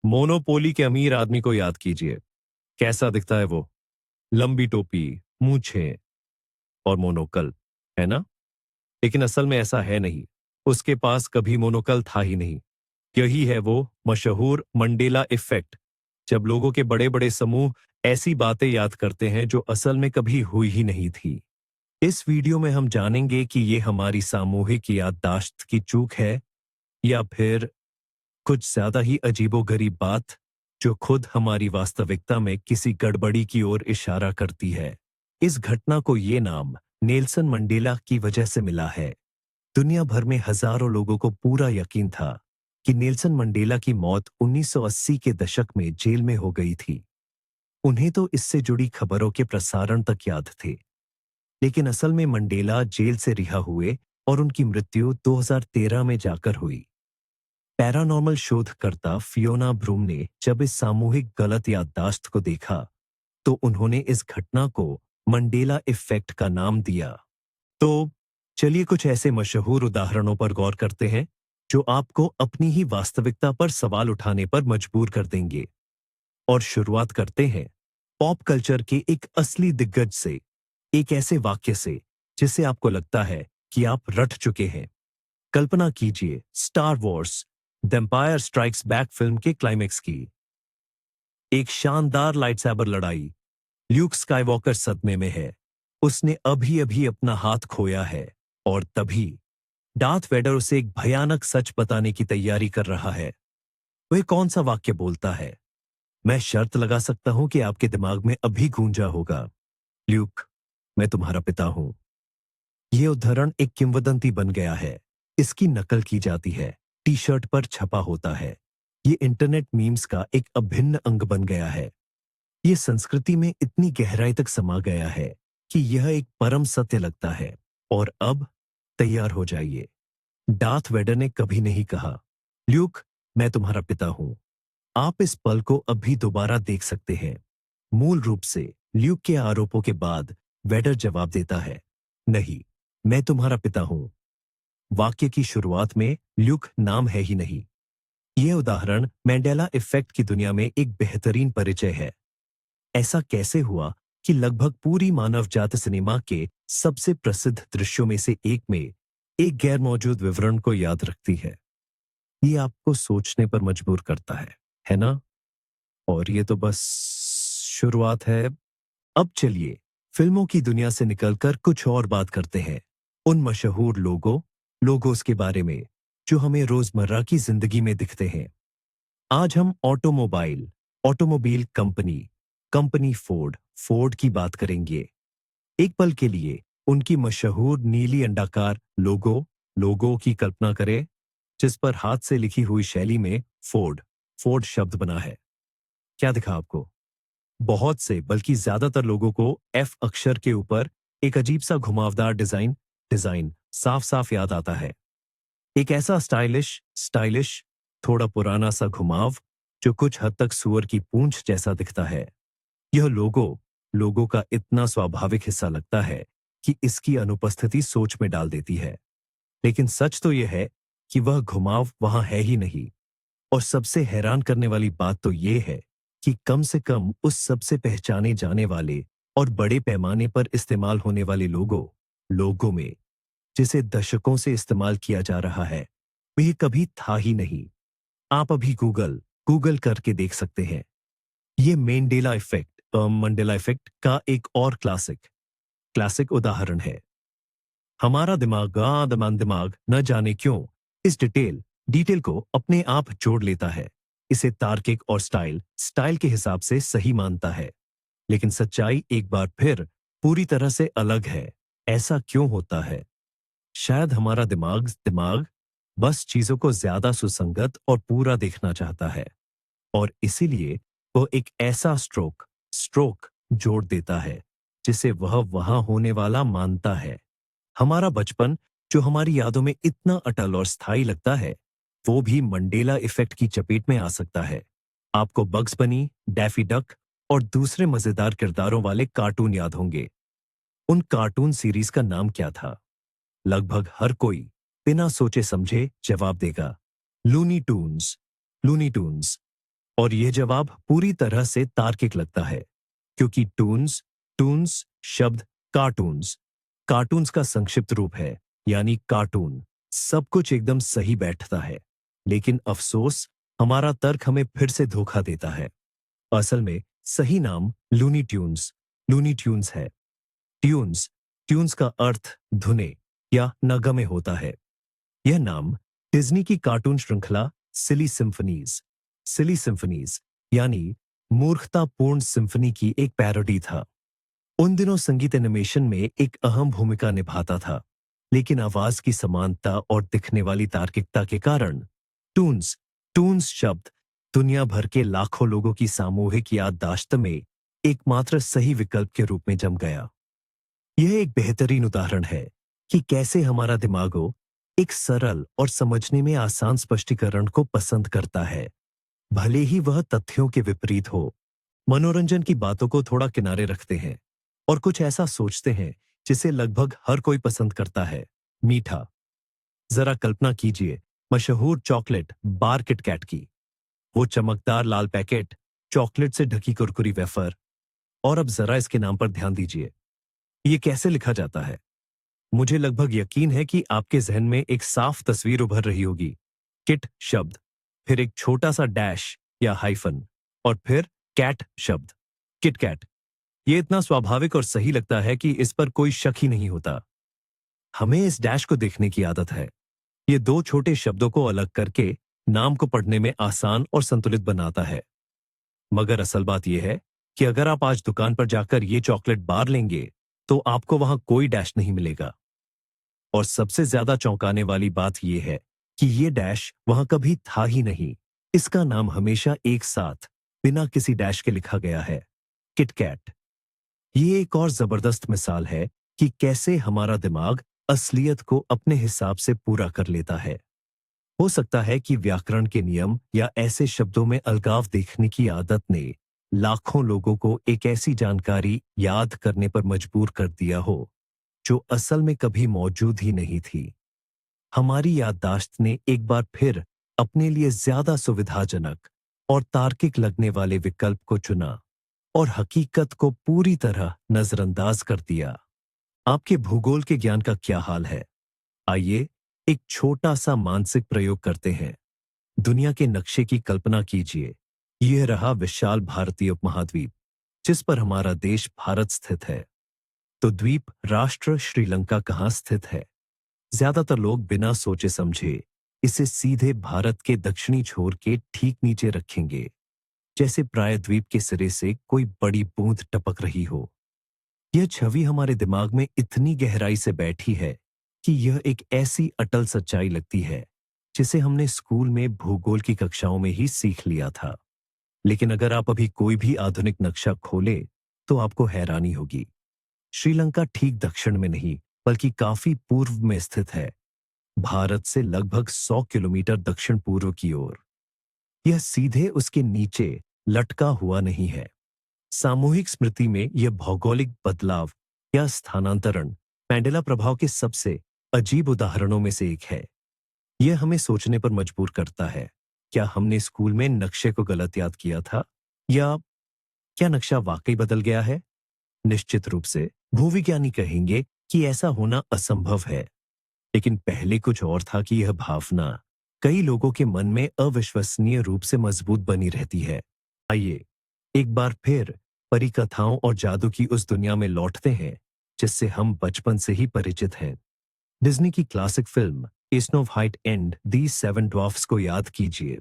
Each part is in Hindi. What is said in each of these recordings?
मोनोपोली के अमीर आदमी को याद कीजिए। कैसा दिखता है वो? लंबी टोपी, मूंछें और मोनोकल, है ना? लेकिन असल में ऐसा है नहीं। उसके पास कभी मोनोकल था ही नहीं। यही है वो मशहूर मंडेला इफेक्ट, जब लोगों के बड़े बड़े समूह ऐसी बातें याद करते हैं जो असल में कभी हुई ही नहीं थी। इस वीडियो में हम जानेंगे कि ये हमारी सामूहिक याददाश्त की चूक है या फिर कुछ ज्यादा ही अजीबोगरीब बात जो खुद हमारी वास्तविकता में किसी गड़बड़ी की ओर इशारा करती है। इस घटना को ये नाम नेल्सन मंडेला की वजह से मिला है। दुनिया भर में हजारों लोगों को पूरा यकीन था कि नेल्सन मंडेला की मौत 1980 के दशक में जेल में हो गई थी। उन्हें तो इससे जुड़ी खबरों के प्रसारण तक याद थे। लेकिन असल में मंडेला जेल से रिहा हुए और उनकी मृत्यु 2013 में जाकर हुई। पैरानॉर्मल शोधकर्ता फियोना ब्रूम ने जब इस सामूहिक गलत याददाश्त को देखा तो उन्होंने इस घटना को मंडेला इफेक्ट का नाम दिया। तो चलिए कुछ ऐसे मशहूर उदाहरणों पर गौर करते हैं जो आपको अपनी ही वास्तविकता पर सवाल उठाने पर मजबूर कर देंगे। और शुरुआत करते हैं पॉप कल्चर के एक असली दिग्गज से, एक ऐसे वाक्य से जिसे आपको लगता है कि आप रट चुके हैं। कल्पना कीजिए Star Wars The Empire Strikes Back film के क्लाइमेक्स की। एक शानदार लाइटसैबर लड़ाई। ल्यूक स्काईवॉकर सदमे में है। उसने अभी अभी अपना हाथ खोया है और तभी डार्थ वेडर उसे एक भयानक सच बताने की तैयारी कर रहा है। वह कौन सा वाक्य बोलता है? मैं शर्त लगा सकता हूं कि आपके दिमाग में अभी गूंजा होगा, ल्यूक, मैं तुम्हारा पिता हूं। यह उदाहरण एक किंवदंती बन गया है। इसकी नकल की जाती है, टी शर्ट पर छपा होता है। ये इंटरनेट मीम्स का एक अभिन्न अंग बन गया है। ये संस्कृति में इतनी गहराई तक समा गया है कि यह एक परम सत्य लगता है। और अब तैयार हो जाइए। डार्थ वेडर ने कभी नहीं कहा, ल्यूक, मैं तुम्हारा पिता हूं। आप इस पल को अभी दोबारा देख सकते हैं। मूल रूप से ल्यूक के आरोपों के बाद वेडर जवाब देता है, नहीं, मैं तुम्हारा पिता हूं। वाक्य की शुरुआत में ल्यूक नाम है ही नहीं। यह उदाहरण मैंडेला इफेक्ट की दुनिया में एक बेहतरीन परिचय है। ऐसा कैसे हुआ कि लगभग पूरी मानव जात सिनेमा के सबसे प्रसिद्ध दृश्यों में से एक में एक गैर मौजूद विवरण को याद रखती है? ये आपको सोचने पर मजबूर करता है ना? और ये तो बस शुरुआत है। अब चलिए फिल्मों की दुनिया से निकलकर कुछ और बात करते हैं। उन मशहूर लोगोस के बारे में जो हमें रोजमर्रा की जिंदगी में दिखते हैं। आज हम ऑटोमोबाइल कंपनी फोर्ड की बात करेंगे। एक पल के लिए उनकी मशहूर नीली अंडाकार लोगो की कल्पना करें, जिस पर हाथ से लिखी हुई शैली में फोर्ड शब्द बना है। क्या दिखा आपको? बहुत से बल्कि ज्यादातर लोगों को एफ अक्षर के ऊपर एक अजीब सा घुमावदार डिजाइन साफ साफ याद आता है। एक ऐसा स्टाइलिश थोड़ा पुराना सा घुमाव जो कुछ हद तक सूअर की पूंछ जैसा दिखता है। यह लोगो का इतना स्वाभाविक हिस्सा लगता है कि इसकी अनुपस्थिति सोच में डाल देती है। लेकिन सच तो यह है कि वह घुमाव वहां है ही नहीं। और सबसे हैरान करने वाली बात तो यह है कि कम से कम उस सबसे पहचाने जाने वाले और बड़े पैमाने पर इस्तेमाल होने वाले लोगों में जिसे दशकों से इस्तेमाल किया जा रहा है, वह कभी था ही नहीं। आप अभी गूगल करके देख सकते हैं। ये मंडेला इफेक्ट का एक और क्लासिक उदाहरण है। हमारा दिमाग न जाने क्यों इस डिटेल को अपने आप जोड़ लेता है। इसे तार्किक और स्टाइल के हिसाब से सही मानता है। लेकिन सच्चाई एक बार फिर पूरी तरह से अलग है। ऐसा क्यों होता है? शायद हमारा दिमाग बस चीजों को ज्यादा सुसंगत और पूरा देखना चाहता है और इसीलिए वो एक ऐसा स्ट्रोक जोड़ देता है जिसे वह वहां होने वाला मानता है। हमारा बचपन जो हमारी यादों में इतना अटल और स्थायी लगता है, वो भी मंडेला इफेक्ट की चपेट में आ सकता है। आपको बग्स बनी, डैफी डक और दूसरे मजेदार किरदारों वाले कार्टून याद होंगे। उन कार्टून सीरीज का नाम क्या था? लगभग हर कोई बिना सोचे समझे जवाब देगा, लूनी टून्स। और यह जवाब पूरी तरह से तार्किक लगता है, क्योंकि टून्स टून्स शब्द कार्टून्स कार्टून्स का संक्षिप्त रूप है, यानी कार्टून। सब कुछ एकदम सही बैठता है। लेकिन अफसोस, हमारा तर्क हमें फिर से धोखा देता है। असल में सही नाम लूनी ट्यून्स है। ट्यून्स ट्यून्स का अर्थ धुने या नगमे होता है। यह नाम डिज्नी की कार्टून श्रृंखला सिली सिम्फनीज यानी मूर्खतापूर्ण सिम्फनी की एक पैरोडी था। उन दिनों संगीत एनिमेशन में एक अहम भूमिका निभाता था, लेकिन आवाज की समानता और दिखने वाली तार्किकता के कारण टून्स टून्स शब्द दुनिया भर के लाखों लोगों की सामूहिक याददाश्त में एकमात्र सही विकल्प के रूप में जम गया। यह एक बेहतरीन उदाहरण है कि कैसे हमारा दिमागो एक सरल और समझने में आसान स्पष्टीकरण को पसंद करता है, भले ही वह तथ्यों के विपरीत हो। मनोरंजन की बातों को थोड़ा किनारे रखते हैं और कुछ ऐसा सोचते हैं जिसे लगभग हर कोई पसंद करता है, मीठा। जरा कल्पना कीजिए मशहूर चॉकलेट बार किटकैट की। वो चमकदार लाल पैकेट, चॉकलेट से ढकी कुरकुरी वेफर। और अब जरा इसके नाम पर ध्यान दीजिए। ये कैसे लिखा जाता है? मुझे लगभग यकीन है कि आपके जहन में एक साफ तस्वीर उभर रही होगी। किट शब्द, फिर एक छोटा सा डैश या हाइफन, और फिर कैट शब्द, किटकैट। ये इतना स्वाभाविक और सही लगता है कि इस पर कोई शक ही नहीं होता। हमें इस डैश को देखने की आदत है। ये दो छोटे शब्दों को अलग करके नाम को पढ़ने में आसान और संतुलित बनाता है। मगर असल बात यह है कि अगर आप आज दुकान पर जाकर ये चॉकलेट बार लेंगे, तो आपको वहां कोई डैश नहीं मिलेगा। और सबसे ज्यादा चौंकाने वाली बात यह है कि ये डैश वहां कभी था ही नहीं। इसका नाम हमेशा एक साथ बिना किसी डैश के लिखा गया है, किटकैट। ये एक और जबरदस्त मिसाल है कि कैसे हमारा दिमाग असलियत को अपने हिसाब से पूरा कर लेता है। हो सकता है कि व्याकरण के नियम या ऐसे शब्दों में अलगाव देखने की आदत ने लाखों लोगों को एक ऐसी जानकारी याद करने पर मजबूर कर दिया हो जो असल में कभी मौजूद ही नहीं थी। हमारी याददाश्त ने एक बार फिर अपने लिए ज्यादा सुविधाजनक और तार्किक लगने वाले विकल्प को चुना और हकीकत को पूरी तरह नजरअंदाज कर दिया। आपके भूगोल के ज्ञान का क्या हाल है? आइए एक छोटा सा मानसिक प्रयोग करते हैं। दुनिया के नक्शे की कल्पना कीजिए। यह रहा विशाल भारतीय उपमहाद्वीप, जिस पर हमारा देश भारत स्थित है। तो द्वीप राष्ट्र श्रीलंका कहाँ स्थित है? ज्यादातर लोग बिना सोचे समझे इसे सीधे भारत के दक्षिणी छोर के ठीक नीचे रखेंगे, जैसे प्रायद्वीप के सिरे से कोई बड़ी बूंद टपक रही हो। यह छवि हमारे दिमाग में इतनी गहराई से बैठी है कि यह एक ऐसी अटल सच्चाई लगती है जिसे हमने स्कूल में भूगोल की कक्षाओं में ही सीख लिया था। लेकिन अगर आप अभी कोई भी आधुनिक नक्शा खोले तो आपको हैरानी होगी। श्रीलंका ठीक दक्षिण में नहीं, बल्कि काफी पूर्व में स्थित है, भारत से लगभग 100 किलोमीटर दक्षिण पूर्व की ओर। यह सीधे उसके नीचे लटका हुआ नहीं है। सामूहिक स्मृति में यह भौगोलिक बदलाव या स्थानांतरण मैंडेला प्रभाव के सबसे अजीब उदाहरणों में से एक है। यह हमें सोचने पर मजबूर करता है, क्या हमने स्कूल में नक्शे को गलत याद किया था, या क्या नक्शा वाकई बदल गया है? निश्चित रूप से भूविज्ञानी कहेंगे कि ऐसा होना असंभव है, लेकिन पहले कुछ और था कि यह भावना कई लोगों के मन में अविश्वसनीय रूप से मजबूत बनी रहती है। आइए एक बार फिर परिकथाओं और जादू की उस दुनिया में लौटते हैं जिससे हम बचपन से ही परिचित हैं। डिज्नी की classic film snow white and the seven dwarfs को याद कीजिए।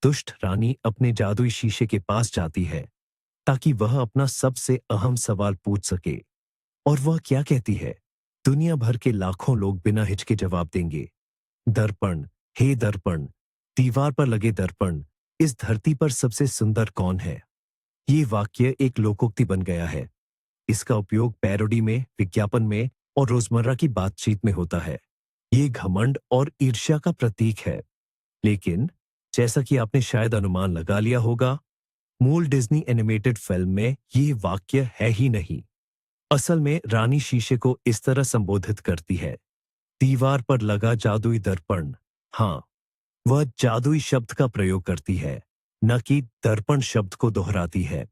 दुष्ट रानी अपने जादुई शीशे के पास जाती है ताकि वह अपना सबसे अहम सवाल पूछ सके। और वह क्या कहती है? दुनिया भर के लाखों लोग बिना हिचके जवाब देंगे, दर्पण, हे दर्पण, दीवार पर लगे दर्पण, इस धरती पर सबसे सुंदर कौन है? ये वाक्य एक लोकोक्ति बन गया है। इसका उपयोग पैरोडी में, विज्ञापन में और रोजमर्रा की बातचीत में होता है। ये घमंड और ईर्ष्या का प्रतीक है। लेकिन जैसा कि आपने शायद अनुमान लगा लिया होगा, मूल डिज्नी एनिमेटेड फिल्म में ये वाक्य है ही नहीं। असल में रानी शीशे को इस तरह संबोधित करती है, दीवार पर लगा जादुई दर्पण। हाँ, वह जादुई शब्द का प्रयोग करती है, न कि दर्पण शब्द को दोहराती है।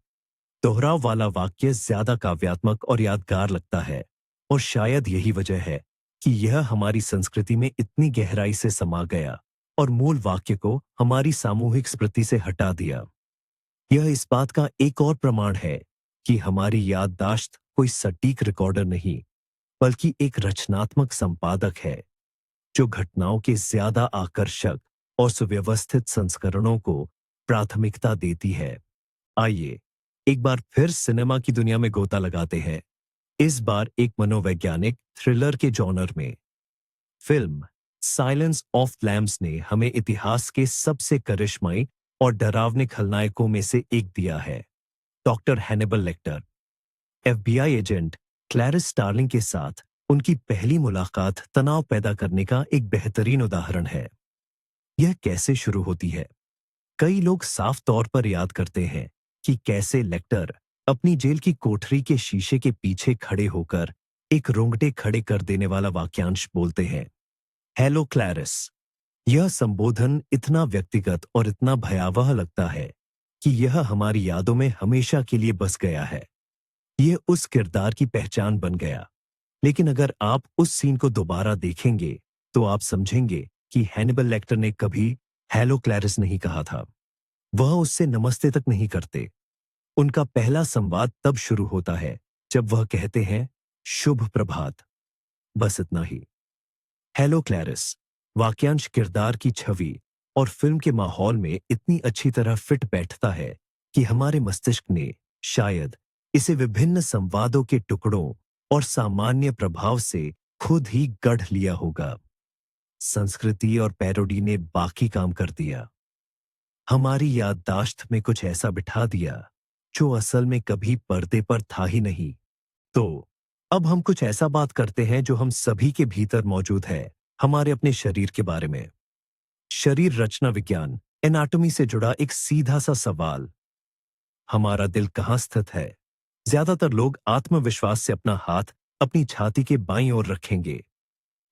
दोहराव वाला वाक्य ज्यादा काव्यात्मक और यादगार लगता है, और शायद यही वजह है कि यह हमारी संस्कृति में इतनी गहराई से समा गया और मूल वाक्य को हमारी सामूहिक स्मृति से हटा दिया। यह इस बात का एक और प्रमाण है कि हमारी याददाश्त कोई सटीक रिकॉर्डर नहीं, बल्कि एक रचनात्मक संपादक है जो घटनाओं के ज्यादा आकर्षक और सुव्यवस्थित संस्करणों को प्राथमिकता देती है। आइए एक बार फिर सिनेमा की दुनिया में गोता लगाते हैं, इस बार एक मनोवैज्ञानिक थ्रिलर के जॉनर में। फिल्म साइलेंस ऑफ लैम्स ने हमें इतिहास के सबसे करिश्माई और डरावने खलनायकों में से एक दिया है, doctor Hannibal Lecter. FBI agent Clarice Starling के साथ उनकी पहली मुलाकात तनाव पैदा करने का एक बेहतरीन उदाहरण है। यह कैसे शुरू होती है? कई लोग साफ तौर पर याद करते हैं कि कैसे लेक्टर अपनी जेल की कोठरी के शीशे के पीछे खड़े होकर एक रोंगटे खड़े कर देने वाला वाक्यांश बोलते हैं, हेलो क्लैरिस। यह संबोधन इतना व्यक्तिगत और इतना भयावह लगता है कि यह हमारी यादों में हमेशा के लिए बस गया है। यह उस किरदार की पहचान बन गया। लेकिन अगर आप उस सीन को दोबारा देखेंगे तो आप समझेंगे कि हैनिबल लेक्टर ने कभी हेलो क्लैरिस नहीं कहा था। वह उससे नमस्ते तक नहीं करते। उनका पहला संवाद तब शुरू होता है जब वह कहते हैं, शुभ प्रभात। बस इतना ही। हेलो क्लैरिस वाक्यांश किरदार की छवि और फिल्म के माहौल में इतनी अच्छी तरह फिट बैठता है कि हमारे मस्तिष्क ने शायद इसे विभिन्न संवादों के टुकड़ों और सामान्य प्रभाव से खुद ही गढ़ लिया होगा। संस्कृति और पैरोडी ने बाकी काम कर दिया। हमारी याददाश्त में कुछ ऐसा बिठा दिया जो असल में कभी पर्दे पर था ही नहीं। तो अब हम कुछ ऐसा बात करते हैं जो हम सभी के भीतर मौजूद है, हमारे अपने शरीर के बारे में। शरीर रचना विज्ञान, एनाटॉमी से जुड़ा एक सीधा सा सवाल। हमारा दिल कहाँ स्थित है? ज्यादातर लोग आत्मविश्वास से अपना हाथ अपनी छाती के बाईं ओर रखेंगे।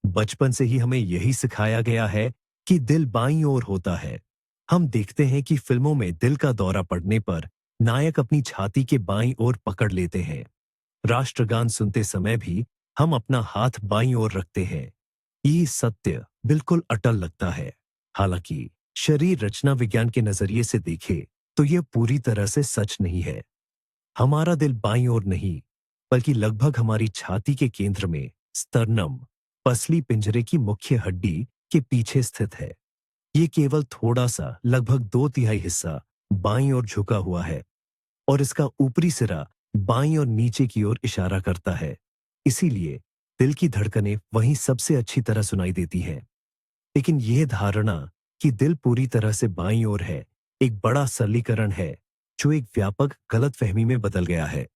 बचपन से ही हमें यही सिखाया गया है कि दिल बाईं ओर होता है। हम देखते हैं कि फिल्मों में दिल का दौरा पड़ने पर नायक अपनी छाती के बाईं ओर पकड़ लेते हैं। राष्ट्रगान सुनते समय भी हम अपना हाथ बाईं ओर रखते हैं। ये सत्य बिल्कुल अटल लगता है। हालांकि शरीर रचना विज्ञान के नजरिए से देखे तो यह पूरी तरह से सच नहीं है। हमारा दिल बाईं ओर नहीं, बल्कि लगभग हमारी छाती के केंद्र में स्तर्नम, पसली पिंजरे की मुख्य हड्डी के पीछे स्थित है। ये केवल थोड़ा सा, लगभग 2/3 हिस्सा बाईं ओर झुका हुआ है और इसका ऊपरी सिरा बाईं और नीचे की ओर इशारा करता है। इसीलिए दिल की धड़कनें वहीं सबसे अच्छी तरह सुनाई देती हैं। लेकिन यह धारणा कि दिल पूरी तरह से बाईं ओर है एक बड़ा सरलीकरण है जो एक व्यापक गलतफहमी में बदल गया है।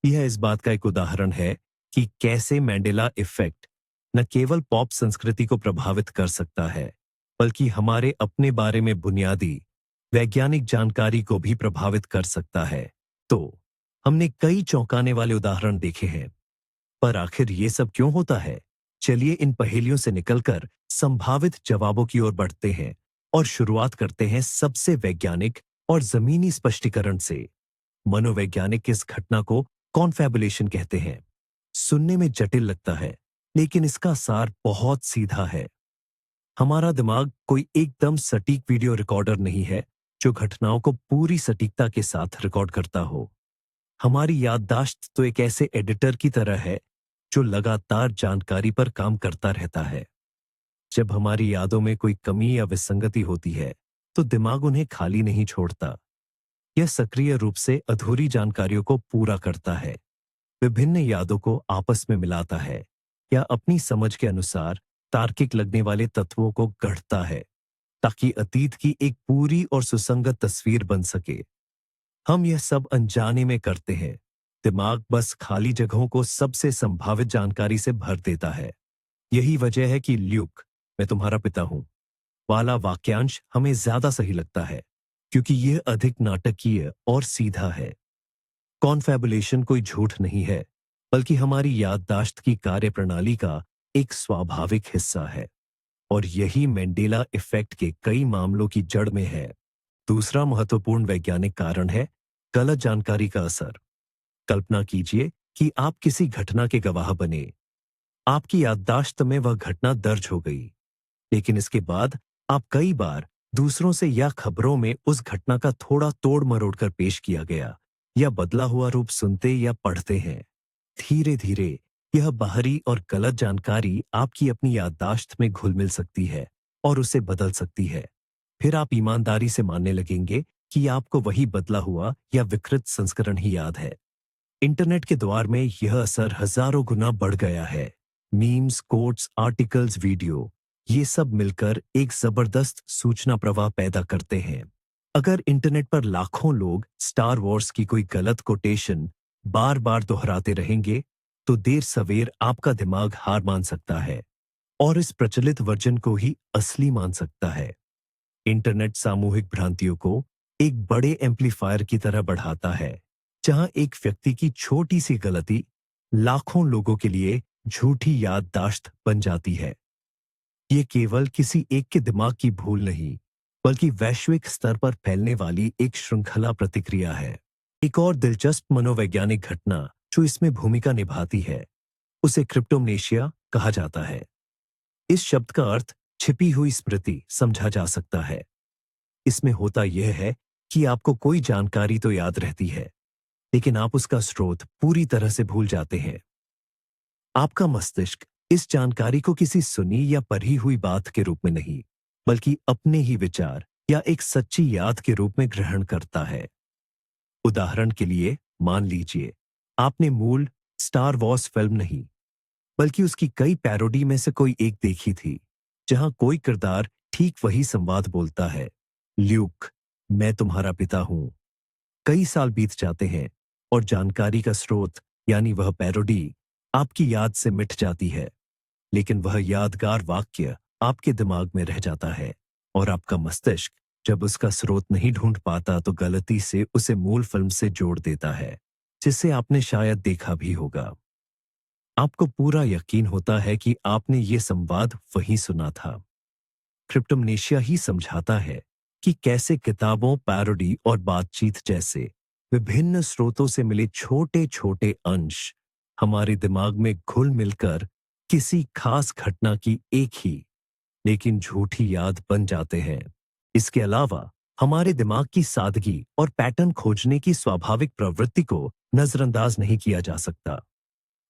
यह इस बात का एक उदाहरण है कि कैसे मैंडेला इफेक्ट न केवल पॉप संस्कृति को प्रभावित कर सकता है, बल्कि हमारे अपने बारे में बुनियादी वैज्ञानिक जानकारी को भी प्रभावित कर सकता है। तो हमने कई चौंकाने वाले उदाहरण देखे हैं, पर आखिर ये सब क्यों होता है? चलिए इन पहेलियों से निकलकर संभावित जवाबों की ओर बढ़ते हैं और शुरुआत करते हैं सबसे वैज्ञानिक और जमीनी स्पष्टीकरण से। मनोवैज्ञानिक इस घटना को कॉन्फैबुलेशन कहते हैं। सुनने में जटिल लगता है, लेकिन इसका सार बहुत सीधा है। हमारा दिमाग कोई एकदम सटीक वीडियो रिकॉर्डर नहीं है जो घटनाओं को पूरी सटीकता के साथ रिकॉर्ड करता हो। हमारी याददाश्त तो एक ऐसे एडिटर की तरह है जो लगातार जानकारी पर काम करता रहता है। जब हमारी यादों में कोई कमी या विसंगति होती है तो दिमाग उन्हें खाली नहीं छोड़ता। यह सक्रिय रूप से अधूरी जानकारियों को पूरा करता है, विभिन्न यादों को आपस में मिलाता है या अपनी समझ के अनुसार तार्किक लगने वाले तत्वों को गढ़ता है ताकि अतीत की एक पूरी और सुसंगत तस्वीर बन सके। हम यह सब अनजाने में करते हैं। दिमाग बस खाली जगहों को सबसे संभावित जानकारी से भर देता है। यही वजह है कि ल्यूक, मैं तुम्हारा पिता हूं वाला वाक्यांश हमें ज्यादा सही लगता है, क्योंकि यह अधिक नाटकीय और सीधा है। कॉन्फैबुलेशन कोई झूठ नहीं है, बल्कि हमारी याददाश्त की कार्यप्रणाली का एक स्वाभाविक हिस्सा है। और यही मैंडेला इफेक्ट के कई मामलों की जड़ में है। दूसरा महत्वपूर्ण वैज्ञानिक कारण है गलत जानकारी का असर। कल्पना कीजिए कि आप किसी घटना के गवाह बने। आपकी याददाश्त में वह घटना दर्ज हो गई, लेकिन इसके बाद आप कई बार दूसरों से या खबरों में उस घटना का थोड़ा तोड़ मरोड़ कर पेश किया गया या बदला हुआ रूप सुनते या पढ़ते हैं। धीरे धीरे यह बाहरी और गलत जानकारी आपकी अपनी याददाश्त में घुल मिल सकती है और उसे बदल सकती है। फिर आप ईमानदारी से मानने लगेंगे कि आपको वही बदला हुआ या विकृत संस्करण ही याद है। इंटरनेट के द्वार में यह असर हजारों गुना बढ़ गया है। मीम्स, कोट्स, आर्टिकल्स, वीडियो, ये सब मिलकर एक जबरदस्त सूचना प्रवाह पैदा करते हैं। अगर इंटरनेट पर लाखों लोग स्टार वॉर्स की कोई गलत कोटेशन बार बार दोहराते रहेंगे, तो देर सवेर आपका दिमाग हार मान सकता है और इस प्रचलित वर्जन को ही असली मान सकता है। इंटरनेट सामूहिक भ्रांतियों को एक बड़े एम्पलीफायर की तरह बढ़ाता है, जहां एक व्यक्ति की छोटी सी गलती लाखों लोगों के लिए झूठी याददाश्त बन जाती है। ये केवल किसी एक के दिमाग की भूल नहीं, बल्कि वैश्विक स्तर पर फैलने वाली एक श्रृंखला प्रतिक्रिया है। एक और दिलचस्प मनोवैज्ञानिक घटना जो इसमें भूमिका निभाती है, उसे क्रिप्टोमनेशिया कहा जाता है। इस शब्द का अर्थ छिपी हुई स्मृति समझा जा सकता है। इसमें होता यह है कि आपको कोई जानकारी तो याद रहती है, लेकिन आप उसका स्रोत पूरी तरह से भूल जाते हैं। आपका मस्तिष्क इस जानकारी को किसी सुनी या पढ़ी हुई बात के रूप में नहीं, बल्कि अपने ही विचार या एक सच्ची याद के रूप में ग्रहण करता है। उदाहरण के लिए, मान लीजिए आपने मूल स्टार वॉर्स फिल्म नहीं, बल्कि उसकी कई पैरोडी में से कोई एक देखी थी, जहां कोई किरदार ठीक वही संवाद बोलता है, ल्यूक, मैं तुम्हारा पिता हूं। कई साल बीत जाते हैं और जानकारी का स्रोत यानी वह पैरोडी आपकी याद से मिट जाती है, लेकिन वह यादगार वाक्य आपके दिमाग में रह जाता है और आपका मस्तिष्क जब उसका स्रोत नहीं ढूंढ पाता तो गलती से उसे मूल फिल्म से जोड़ देता है, जिसे आपने शायद देखा भी होगा। आपको पूरा यकीन होता है कि आपने ये संवाद वहीं सुना था। क्रिप्टोमनेशिया ही समझाता है कि कैसे किताबों, पैरोडी और बातचीत जैसे विभिन्न स्रोतों से मिले छोटे छोटे अंश हमारे दिमाग में घुल मिलकर किसी खास घटना की एक ही लेकिन झूठी याद बन जाते हैं। इसके अलावा हमारे दिमाग की सादगी और पैटर्न खोजने की स्वाभाविक प्रवृत्ति को नजरअंदाज नहीं किया जा सकता।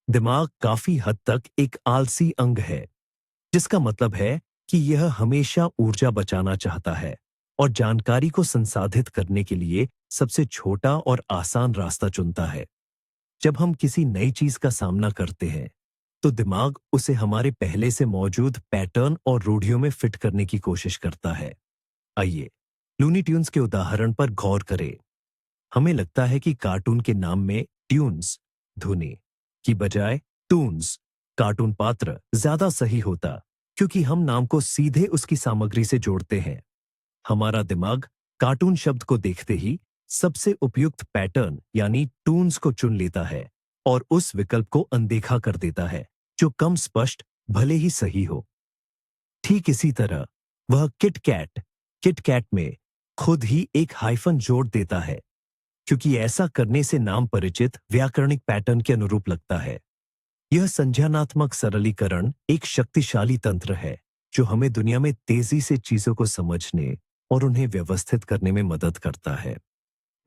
दिमाग काफी हद तक एक आलसी अंग है, जिसका मतलब है कि यह हमेशा ऊर्जा बचाना चाहता है और जानकारी को संसाधित करने के लिए सबसे छोटा और आसान रास्ता चुनता है। जब हम किसी नई चीज का सामना करते हैं, तो दिमाग उसे हमारे पहले से मौजूद पैटर्न और रूढ़ियों में फिट करने की कोशिश करता है। आइए लूनी ट्यून्स के उदाहरण पर गौर करें। हमें लगता है कि कार्टून के नाम में ट्यून्स, धुनी, की बजाय टून्स, कार्टून पात्र ज्यादा सही होता, क्योंकि हम नाम को सीधे उसकी सामग्री से जोड़ते हैं। हमारा दिमाग कार्टून शब्द को देखते ही सबसे उपयुक्त पैटर्न यानी टून्स को चुन लेता है और उस विकल्प को अनदेखा कर देता है जो कम स्पष्ट भले ही सही हो। ठीक इसी तरह वह किट कैट में खुद ही एक हाइफन जोड़ देता है, क्योंकि ऐसा करने से नाम परिचित व्याकरणिक पैटर्न के अनुरूप लगता है। यह संज्ञानात्मक सरलीकरण एक शक्तिशाली तंत्र है जो हमें दुनिया में तेजी से चीजों को समझने और उन्हें व्यवस्थित करने में मदद करता है।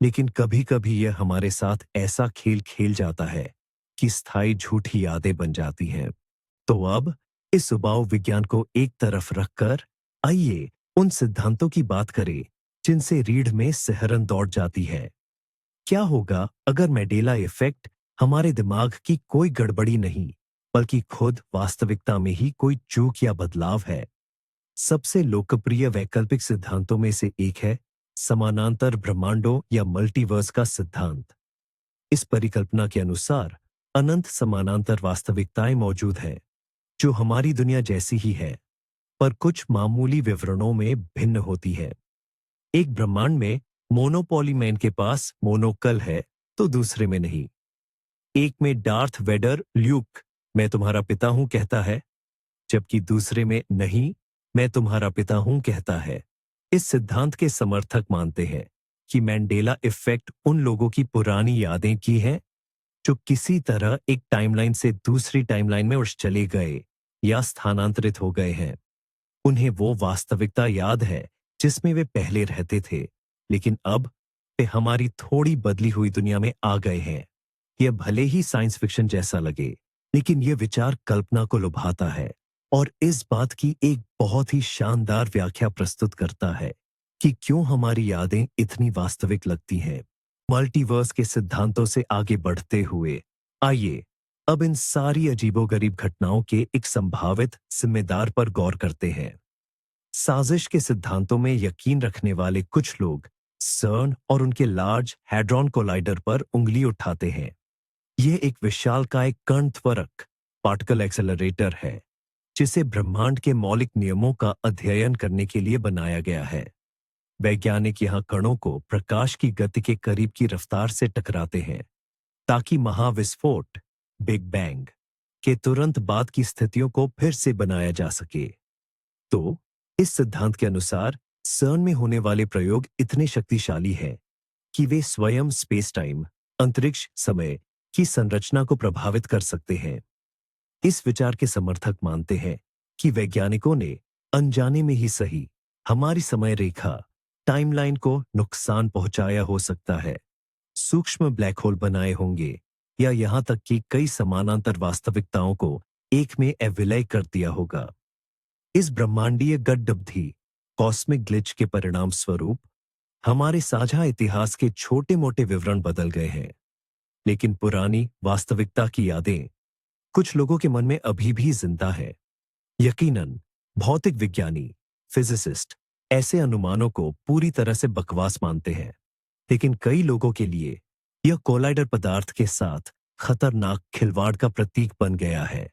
लेकिन कभी कभी यह हमारे साथ ऐसा खेल खेल जाता है कि स्थायी झूठी यादें बन जाती हैं। तो अब इस उबाऊ विज्ञान को एक तरफ रखकर आइए उन सिद्धांतों की बात करें जिनसे रीढ़ में सिहरन दौड़ जाती है। क्या होगा अगर मैंडेला इफेक्ट हमारे दिमाग की कोई गड़बड़ी नहीं, बल्कि खुद वास्तविकता में ही कोई चूक या बदलाव है? सबसे लोकप्रिय वैकल्पिक सिद्धांतों में से एक है समानांतर ब्रह्मांडों या मल्टीवर्स का सिद्धांत। इस परिकल्पना के अनुसार अनंत समानांतर वास्तविकताएं मौजूद हैं, जो हमारी दुनिया जैसी ही है, पर कुछ मामूली विवरणों में भिन्न होती है। एक ब्रह्मांड में मोनोपोली मैन के पास मोनोकल है, तो दूसरे में नहीं। एक में डार्थ वेडर ल्यूक, मैं तुम्हारा पिता हूं कहता है, जबकि दूसरे में नहीं, मैं तुम्हारा पिता हूं कहता है। इस सिद्धांत के समर्थक मानते हैं कि मैंडेला इफेक्ट उन लोगों की पुरानी यादें की है जो किसी तरह एक टाइमलाइन से दूसरी टाइमलाइन में उड़ चले गए या स्थानांतरित हो गए हैं। उन्हें वो वास्तविकता याद है जिसमें वे पहले रहते थे, लेकिन अब वे हमारी थोड़ी बदली हुई दुनिया में आ गए हैं। यह भले ही साइंस फिक्शन जैसा लगे, लेकिन यह विचार कल्पना को लुभाता है और इस बात की एक बहुत ही शानदार व्याख्या प्रस्तुत करता है कि क्यों हमारी यादें इतनी वास्तविक लगती हैं। मल्टीवर्स के सिद्धांतों से आगे बढ़ते हुए आइए अब इन सारी अजीबोगरीब घटनाओं के एक संभावित जिम्मेदार पर गौर करते हैं। साजिश के सिद्धांतों में यकीन रखने वाले कुछ लोग सर्न और उनके लार्ज हैड्रॉन कोलाइडर पर उंगली उठाते हैं। यह एक विशालकाय कण त्वरक पार्टिकल एक्सेलरेटर है जिसे ब्रह्मांड के मौलिक नियमों का अध्ययन करने के लिए बनाया गया है। वैज्ञानिक यहां कणों को प्रकाश की गति के करीब की रफ्तार से टकराते हैं ताकि महाविस्फोट बिग बैंग के तुरंत बाद की स्थितियों को फिर से बनाया जा सके। तो इस सिद्धांत के अनुसार सर्न में होने वाले प्रयोग इतने शक्तिशाली हैं कि वे स्वयं स्पेस टाइम अंतरिक्ष समय की संरचना को प्रभावित कर सकते हैं। इस विचार के समर्थक मानते हैं कि वैज्ञानिकों ने अनजाने में ही सही हमारी समय रेखा टाइमलाइन को नुकसान पहुंचाया हो सकता है, सूक्ष्म ब्लैक होल बनाए होंगे या यहां तक कि कई समानांतर वास्तविकताओं को एक में अविलय कर दिया होगा। इस ब्रह्मांडीय गड्ढब्धि कॉस्मिक ग्लिच के परिणाम स्वरूप हमारे साझा इतिहास के छोटे मोटे विवरण बदल गए हैं, लेकिन पुरानी वास्तविकता की यादें कुछ लोगों के मन में अभी भी जिंदा है। यकीनन भौतिक विज्ञानी फिजिसिस्ट ऐसे अनुमानों को पूरी तरह से बकवास मानते हैं, लेकिन कई लोगों के लिए यह कोलाइडर पदार्थ के साथ खतरनाक खिलवाड़ का प्रतीक बन गया है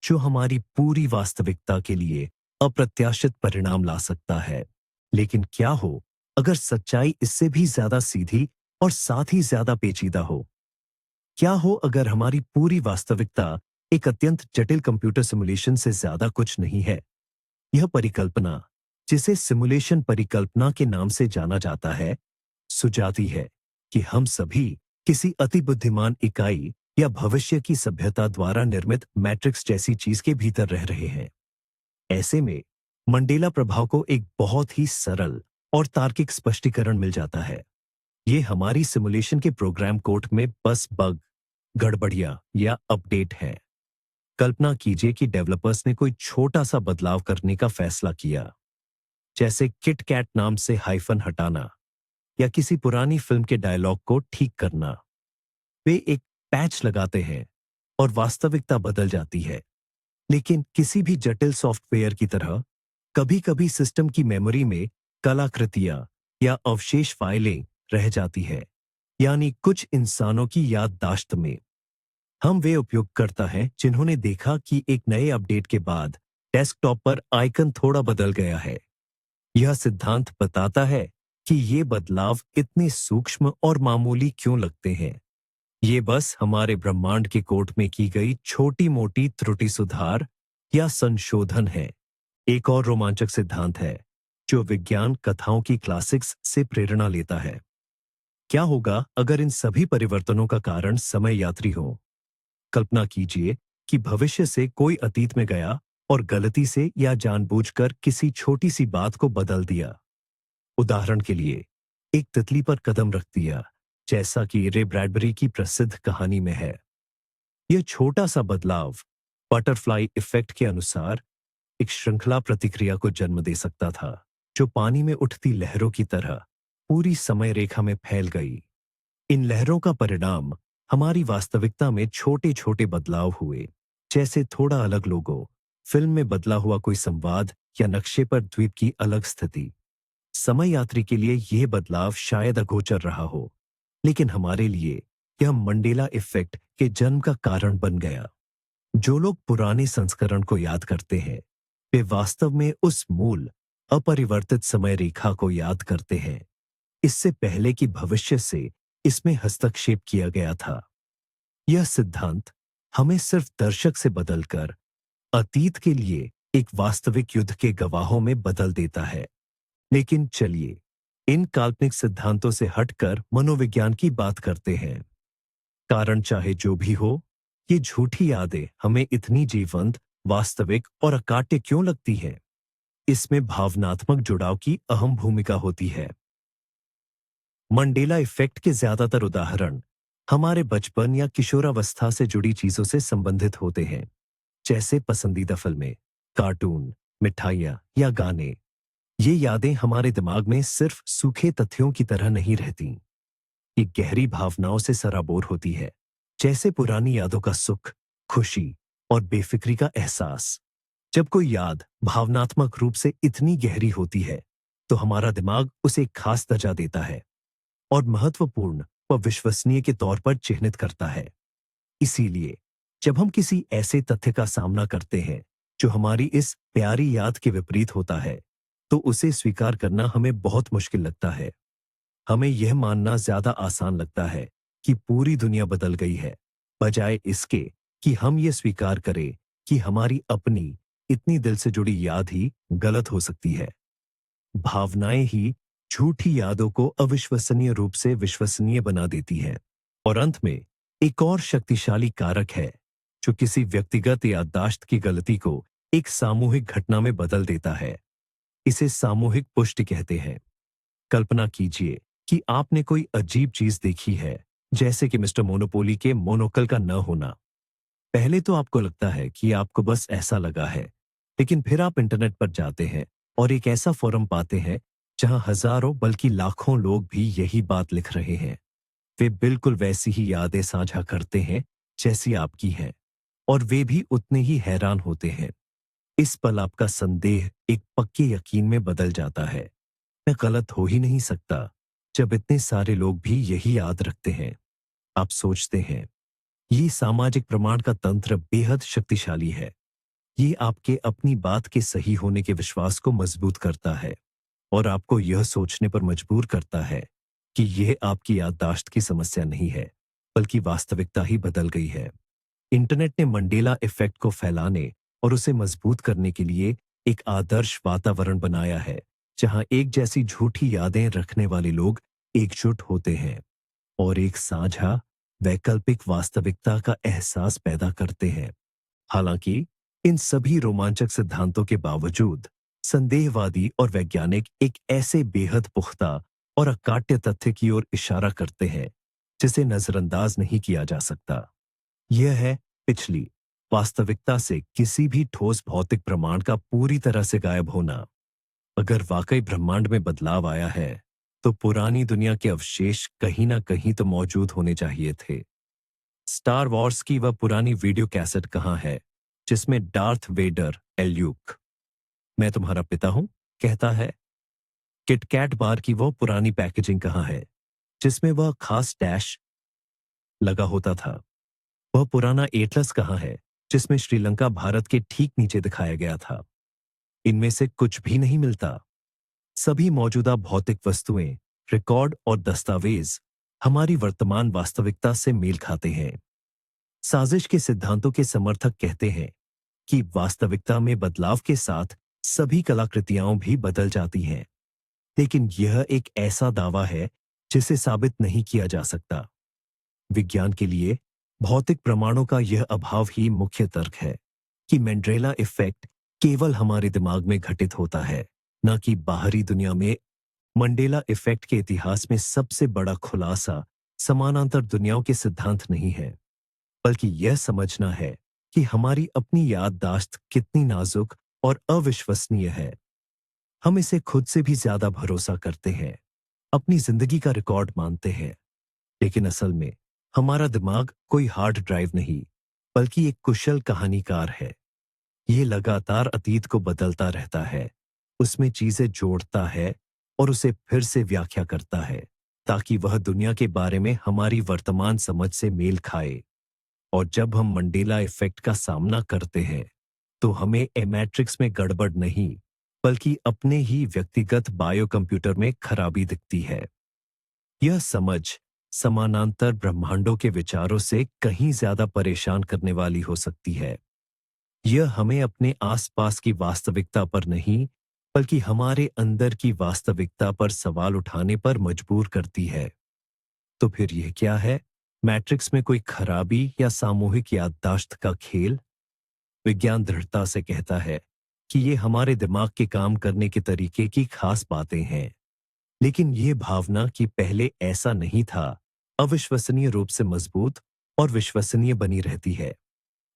जो हमारी पूरी वास्तविकता के लिए अप्रत्याशित परिणाम ला सकता है। लेकिन क्या हो अगर सच्चाई इससे भी ज्यादा सीधी और साथ ही ज्यादा पेचीदा हो? क्या हो अगर हमारी पूरी वास्तविकता एक अत्यंत जटिल कंप्यूटर सिमुलेशन से ज्यादा कुछ नहीं है? यह परिकल्पना, जिसे सिमुलेशन परिकल्पना के नाम से जाना जाता है, सुझाती है कि हम सभी किसी अति बुद्धिमान इकाई या भविष्य की सभ्यता द्वारा निर्मित मैट्रिक्स जैसी चीज के भीतर रह रहे हैं। ऐसे में मंडेला प्रभाव को एक बहुत ही सरल और तार्किक स्पष्टीकरण मिल जाता है। ये हमारी सिमुलेशन के प्रोग्राम कोड में बस बग, गड़बड़ियां या अपडेट है। कल्पना कीजिए कि डेवलपर्स ने कोई छोटा सा बदलाव करने का फैसला किया, जैसे किट कैट नाम से हाइफन हटाना या किसी पुरानी फिल्म के डायलॉग को ठीक करना। वे एक पैच लगाते हैं और वास्तविकता बदल जाती है। लेकिन किसी भी जटिल सॉफ्टवेयर की तरह कभी-कभी सिस्टम की मेमोरी में कलाकृतियां या अवशेष फाइलें रह जाती है, यानी कुछ इंसानों की याददाश्त में। हम वे उपयोगकर्ता हैं जिन्होंने देखा कि एक नए अपडेट के बाद डेस्कटॉप पर आइकन थोड़ा बदल गया है। यह सिद्धांत बताता है कि ये बदलाव इतने सूक्ष्म और मामूली क्यों लगते हैं। ये बस हमारे ब्रह्मांड के कोड में की गई छोटी मोटी त्रुटि सुधार या संशोधन है। एक और रोमांचक सिद्धांत है जो विज्ञान कथाओं की क्लासिक्स से प्रेरणा लेता है। क्या होगा अगर इन सभी परिवर्तनों का कारण समय यात्री हो? कल्पना कीजिए कि भविष्य से कोई अतीत में गया और गलती से या जानबूझकर किसी छोटी सी बात को बदल दिया। उदाहरण के लिए, एक तितली पर कदम रख दिया, जैसा कि रे ब्रैडबरी की प्रसिद्ध कहानी में है। यह छोटा सा बदलाव बटरफ्लाई इफेक्ट के अनुसार एक श्रृंखला प्रतिक्रिया को जन्म दे सकता था जो पानी में उठती लहरों की तरह पूरी समय रेखा में फैल गई। इन लहरों का परिणाम हमारी वास्तविकता में छोटे छोटे बदलाव हुए, जैसे थोड़ा अलग लोगो, फिल्म में बदला हुआ कोई संवाद या नक्शे पर द्वीप की अलग स्थिति। समय यात्री के लिए यह बदलाव शायद अगोचर रहा हो, लेकिन हमारे लिए यह मंडेला इफेक्ट के जन्म का कारण बन गया। जो लोग पुराने संस्करण को याद करते हैं, वे वास्तव में उस मूल अपरिवर्तित समय रेखा को याद करते हैं, इससे पहले कि भविष्य से इसमें हस्तक्षेप किया गया था। यह सिद्धांत हमें सिर्फ दर्शक से बदलकर अतीत के लिए एक वास्तविक युद्ध के गवाहों में बदल देता है। लेकिन चलिए इन काल्पनिक सिद्धांतों से हटकर मनोविज्ञान की बात करते हैं। कारण चाहे जो भी हो, ये झूठी यादें हमें इतनी जीवंत, वास्तविक और अकाट्य क्यों लगती हैं? इसमें भावनात्मक जुड़ाव की अहम भूमिका होती है। मंडेला इफेक्ट के ज्यादातर उदाहरण हमारे बचपन या किशोरावस्था से जुड़ी चीजों से संबंधित होते हैं, जैसे पसंदीदा फिल्में, कार्टून, मिठाइयाँ या गाने। ये यादें हमारे दिमाग में सिर्फ सूखे तथ्यों की तरह नहीं रहती। ये गहरी भावनाओं से सराबोर होती है, जैसे पुरानी यादों का सुख, खुशी और बेफिक्री का एहसास। जब कोई याद भावनात्मक रूप से इतनी गहरी होती है, तो हमारा दिमाग उसे एक खास दर्जा देता है और महत्वपूर्ण व विश्वसनीय के तौर पर चिह्नित करता है। इसीलिए जब हम किसी ऐसे तथ्य का सामना करते हैं जो हमारी इस प्यारी याद के विपरीत होता है, तो उसे स्वीकार करना हमें बहुत मुश्किल लगता है। हमें यह मानना ज्यादा आसान लगता है कि पूरी दुनिया बदल गई है, बजाय इसके कि हम ये स्वीकार करें कि हमारी अपनी इतनी दिल से जुड़ी याद ही गलत हो सकती है। भावनाएं ही झूठी यादों को अविश्वसनीय रूप से विश्वसनीय बना देती हैं। और अंत में एक और शक्तिशाली कारक है जो किसी व्यक्तिगत याददाश्त की गलती को एक सामूहिक घटना में बदल देता है। इसे सामूहिक पुष्टि कहते हैं। कल्पना कीजिए कि आपने कोई अजीब चीज देखी है, जैसे कि मिस्टर मोनोपोली के मोनोकल का न होना। पहले तो आपको लगता है कि आपको बस ऐसा लगा है, लेकिन फिर आप इंटरनेट पर जाते हैं और एक ऐसा फोरम पाते हैं जहां हजारों बल्कि लाखों लोग भी यही बात लिख रहे हैं। वे बिल्कुल वैसी ही यादें साझा करते हैं जैसी आपकी हैं, और वे भी उतने ही हैरान होते हैं। इस पल आपका संदेह एक पक्के यकीन में बदल जाता है। मैं गलत हो ही नहीं सकता, जब इतने सारे लोग भी यही याद रखते हैं। आप सोचते हैं, ये सामाजिक प्रमाण का तंत्र बेहद शक्तिशाली है। ये आपके अपनी बात के सही होने के विश्वास को मजबूत करता है और आपको यह सोचने पर मजबूर करता है कि यह आपकी याददाश्त की समस्या नहीं है, बल्कि वास्तविकता ही बदल गई है। इंटरनेट ने मंडेला इफेक्ट को फैलाने और उसे मजबूत करने के लिए एक आदर्श वातावरण बनाया है, जहां एक जैसी झूठी यादें रखने वाले लोग एकजुट होते हैं और एक साझा वैकल्पिक वास्तविकता का एहसास पैदा करते हैं। हालांकि इन सभी रोमांचक सिद्धांतों के बावजूद संदेहवादी और वैज्ञानिक एक ऐसे बेहद पुख्ता और अकाट्य तथ्य की ओर इशारा करते हैं जिसे नजरअंदाज नहीं किया जा सकता। यह है पिछली वास्तविकता से किसी भी ठोस भौतिक प्रमाण का पूरी तरह से गायब होना। अगर वाकई ब्रह्मांड में बदलाव आया है, तो पुरानी दुनिया के अवशेष कहीं ना कहीं तो मौजूद होने चाहिए थे। स्टार वॉर्स की वह पुरानी वीडियो कैसेट कहाँ है जिसमें डार्थ वेडर एल्यूक मैं तुम्हारा पिता हूं कहता है? किटकैट बार की वो पुरानी पैकेजिंग कहाँ है जिसमें वह खास डैश लगा होता था? वह पुराना एटलस कहाँ है जिसमें श्रीलंका भारत के ठीक नीचे दिखाया गया था? इनमें से कुछ भी नहीं मिलता। सभी मौजूदा भौतिक वस्तुएं, रिकॉर्ड और दस्तावेज हमारी वर्तमान वास्तविकता से मेल खाते हैं। साजिश के सिद्धांतों के समर्थक कहते हैं कि वास्तविकता में बदलाव के साथ सभी कलाकृतियां भी बदल जाती हैं, लेकिन यह एक ऐसा दावा है जिसे साबित नहीं किया जा सकता। विज्ञान के लिए भौतिक प्रमाणों का यह अभाव ही मुख्य तर्क है कि मैंड्रेला इफेक्ट केवल हमारे दिमाग में घटित होता है, न कि बाहरी दुनिया में। मंडेला इफेक्ट के इतिहास में सबसे बड़ा खुलासा समानांतर दुनियाओं के सिद्धांत नहीं है, बल्कि यह समझना है कि हमारी अपनी याददाश्त कितनी नाजुक और अविश्वसनीय है। हम इसे खुद से भी ज्यादा भरोसा करते हैं, अपनी जिंदगी का रिकॉर्ड मानते हैं, लेकिन असल में हमारा दिमाग कोई हार्ड ड्राइव नहीं, बल्कि एक कुशल कहानीकार है। ये लगातार अतीत को बदलता रहता है, उसमें चीजें जोड़ता है और उसे फिर से व्याख्या करता है, ताकि वह दुनिया के बारे में हमारी वर्तमान समझ से मेल खाए। और जब हम मंडेला इफेक्ट का सामना करते हैं, तो हमें ए मैट्रिक्स में गड़बड़ नहीं, बल्कि अपने ही व्यक्तिगत बायो कंप्यूटर में खराबी दिखती है। यह समझ समानांतर ब्रह्मांडों के विचारों से कहीं ज्यादा परेशान करने वाली हो सकती है। यह हमें अपने आसपास की वास्तविकता पर नहीं, बल्कि हमारे अंदर की वास्तविकता पर सवाल उठाने पर मजबूर करती है। तो फिर यह क्या है? मैट्रिक्स में कोई खराबी या सामूहिक याददाश्त का खेल? विज्ञान दृढ़ता से कहता है कि ये हमारे दिमाग के काम करने के तरीके की खास बातें हैं। लेकिन ये भावना कि पहले ऐसा नहीं था, अविश्वसनीय रूप से मजबूत और विश्वसनीय बनी रहती है।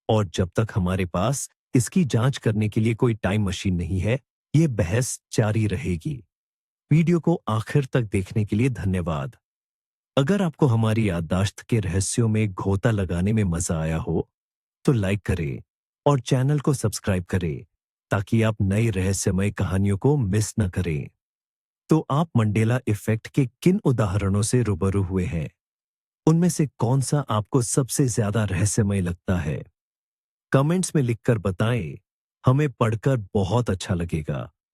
और जब तक हमारे पास इसकी जांच करने के लिए कोई टाइम मशीन नहीं है, ये बहस जारी रहेगी। वीडियो को आखिर तक देखने के लिए धन्यवाद। अगर आपको हमारी याददाश्त के रहस्यों में गोता लगाने में मजा आया हो, तो लाइक करें और चैनल को सब्सक्राइब करें ताकि आप नई रहस्यमय कहानियों को मिस न करें। तो आप मंडेला इफेक्ट के किन उदाहरणों से रूबरू हुए हैं? उनमें से कौन सा आपको सबसे ज्यादा रहस्यमय लगता है? कमेंट्स में लिखकर बताएं। हमें पढ़कर बहुत अच्छा लगेगा।